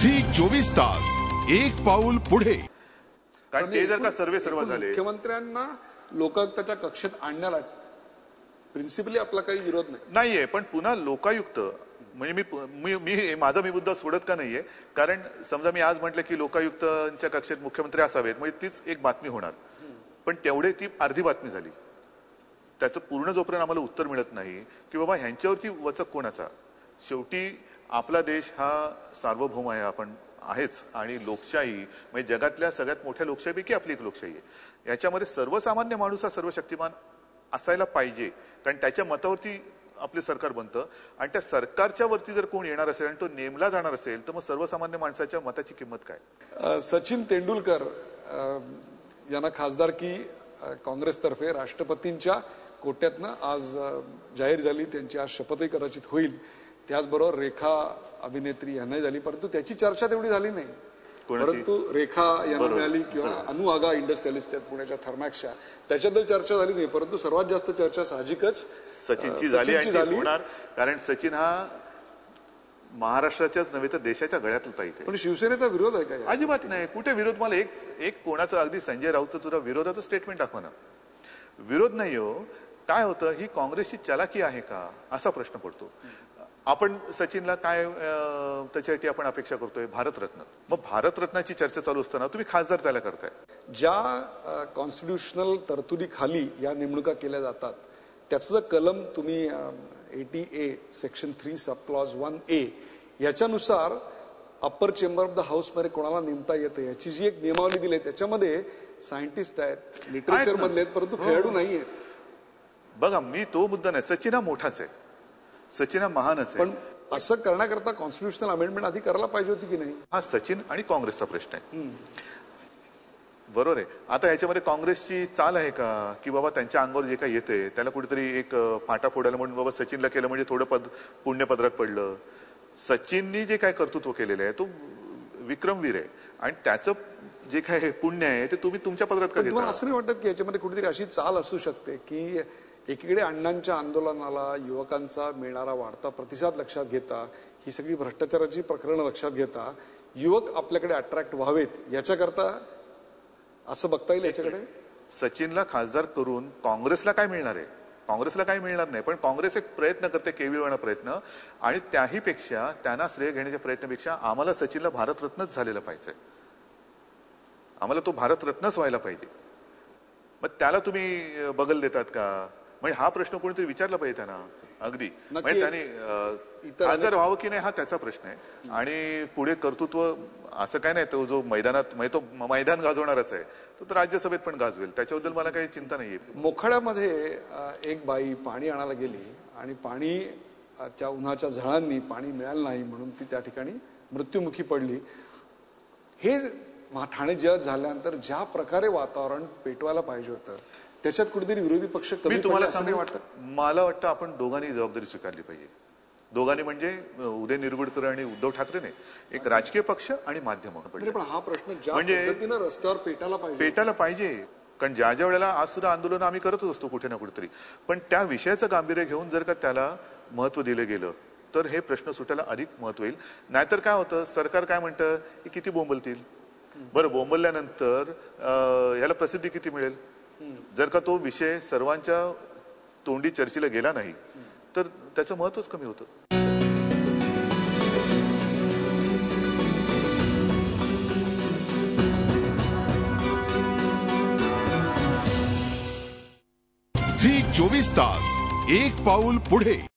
Zee 24 तास एक पाऊल पुढे. कारण ते जर का सर्व झाले, मुख्यमंत्र्यांना लोकायुक्ताच्या कक्षेत आणण्याला प्रिन्सिपली आपला काही विरोध नाहीये, पण पुन्हा लोकायुक्त म्हणजे मी माझा मुद्दा सोडत का नाहीये. कारण समजा मी आज म्हटलं की लोकायुक्तांच्या कक्षेत मुख्यमंत्री असावेत, म्हणजे तीच एक बातमी होणार, पण तेवढे ती अर्धी बातमी झाली. त्याचं पूर्ण जोपर्यंत आम्हाला उत्तर मिळत नाही की बाबा ह्यांच्यावरती वचक कोणाचा. शेवटी आपला देश हा सार्वभौम आहे, आपण आहेच, आणि लोकशाही म्हणजे जगातल्या सगळ्यात मोठ्या लोकशाहीपैकी आपली एक लोकशाही आहे. याच्यामध्ये सर्वसामान्य माणूस हा सर्वशक्तिमान असायला पाहिजे, कारण त्याच्या मतावरती आपले सरकार बनतं. आणि त्या सरकारच्या वरती जर कोण येणार असेल आणि तो नेमला जाणार असेल तर मग सर्वसामान्य माणसाच्या मताची किंमत काय. सचिन तेंडुलकर यांना खासदारकी काँग्रेसतर्फे राष्ट्रपतींच्या कोट्यातनं आज जाहीर झाली. त्यांची आज शपथही कदाचित होईल. त्याचबरोबर रेखा अभिनेत्री यांनाही झाली, परंतु त्याची चर्चा तेवढी झाली नाही. परंतु रेखा यांना मिळाली किंवा अनु आगा इंडस्ट्रियलिस्ट आहेत पुण्याच्या थर्मॅक्सच्या, त्याच्याबद्दल चर्चा झाली नाही. परंतु सर्वात जास्त चर्चा साहजिकच सचिनची झाली होणार, कारण सचिन हा महाराष्ट्राच्याच नव्हे तर देशाच्या गळ्यातला ताईत आहे. पण शिवसेनेचा विरोध आहे का? अजिबात नाही. कुठे विरोध? मला एक कोणाचा अगदी संजय राऊतचं सुद्धा विरोधाचं स्टेटमेंट दाखवा ना. विरोध नाही हो. काय होतं, ही काँग्रेसची चलाकी आहे का असा प्रश्न पडतो. आपण सचिनला काय त्याच्यासाठी आपण अपेक्षा करतोय? भारतरत्न. मग भारतरत्नाची चर्चा चालू असताना तुम्ही खासदार त्याला करताय. ज्या कॉन्स्टिट्युशनल तरतुदीखाली या नेमणुका केल्या जातात त्याचं कलम तुम्ही 80A section 3 sub clause 1A याच्यानुसार upper chamber of the house मध्ये कोणाला नेमता येतं याची जी एक नियमावली दिली आहे त्याच्यामध्ये सायंटिस्ट आहेत, लिटरेचर मधले आहेत, परंतु खेळाडू नाही आहेत. बघा, मी तो मुद्दा नाही. सचिन हा मोठाच आहे, सचिन हा महानच आहे, पण असं करण्याकरता कॉन्स्टिट्युशनल अमेंडमेंट आधी करायला पाहिजे होती की नाही? हा सचिन आणि काँग्रेसचा प्रश्न आहे. बरोबर आहे. आता याच्यामध्ये काँग्रेसची चाल आहे का की बाबा त्यांच्या अंगावर जे काही येते त्याला कुठेतरी एक फाटा फोडायला म्हणून बाबा सचिनला केलं म्हणजे थोडं पुण्यपदरात पडलं. सचिननी जे काय कर्तृत्व केलेलं आहे तो विक्रमवीर आहे, आणि त्याचं जे काय पुण्य आहे ते तुम्ही तुमच्या पदरात का घेता? असं नाही वाटत की याच्यामध्ये कुठेतरी अशी चाल असू शकते की एकीकडे अण्णांच्या आंदोलनाला युवकांचा मिळणारा वाढता प्रतिसाद लक्षात घेता, ही सगळी भ्रष्टाचाराची प्रकरणं लक्षात घेता युवक आपल्याकडे अट्रॅक्ट व्हावेत याच्याकरता असं बघता येईल याच्याकडे? सचिनला खासदार करून काँग्रेसला काय मिळणार आहे? काँग्रेसला काही मिळणार नाही, पण काँग्रेस एक प्रयत्न करते, केविलवाणा प्रयत्न, आणि त्याही पेक्षा त्यांना श्रेय घेण्याच्या प्रयत्नापेक्षा आम्हाला सचिनला भारतरत्नच झालेला पाहिजे. आम्हाला तो भारतरत्नच व्हायला पाहिजे. मग त्याला तुम्ही बगल देतात का? म्हणजे हा प्रश्न कोणीतरी विचारला पाहिजे त्यांना. अगदी म्हणजे त्याने खासदार व्हावं की नाही हा त्याचा प्रश्न आहे. आणि पुढे कर्तृत्व असं काय नाही, तो जो मैदानात म्हणजे तो मैदान गाजवणारच आहे, तो तर राज्यसभेत पण गाजवेल, त्याच्याबद्दल मला काही चिंता नाहीये. मोखाड्यामध्ये एक बाई पाणी आणायला गेली आणि पाणी त्या उन्हाच्या झळांनी पाणी मिळालं नाही म्हणून ती त्या ठिकाणी मृत्युमुखी पडली. हे ठाणे जिल्ह्यात झाल्यानंतर ज्या प्रकारे वातावरण पेटवायला पाहिजे होतं त्याच्यात कुठेतरी विरोधी पक्ष कमी तुम्हाला सांगू वाटतं? मला वाटतं आपण दोघांनी जबाबदारी स्वीकारली पाहिजे. दोघांनी म्हणजे उदय निरगुडकर आणि उद्धव ठाकरेने, एक राजकीय पक्ष आणि माध्यम. पण हा प्रश्न म्हणजे रस्त्यावर पेटायला पाहिजे. कारण ज्या वेळेला आज सुद्धा आंदोलन आम्ही करतच असतो कुठे ना कुठेतरी, पण त्या विषयाचं गांभीर्य घेऊन जर का त्याला महत्व दिलं गेलं तर हे प्रश्न सुटायला अधिक महत्व येईल. नाहीतर काय होतं, सरकार काय म्हणतं की किती बोंबलतील. बरं, बोंबलल्यानंतर याला प्रसिद्धी किती मिळेल? जर का तो विषय सर्वांच्या तोंडी चर्चेला गेला नाही तर त्याचं महत्वच कमी होतं. झी 24 तास एक पाऊल पुढे.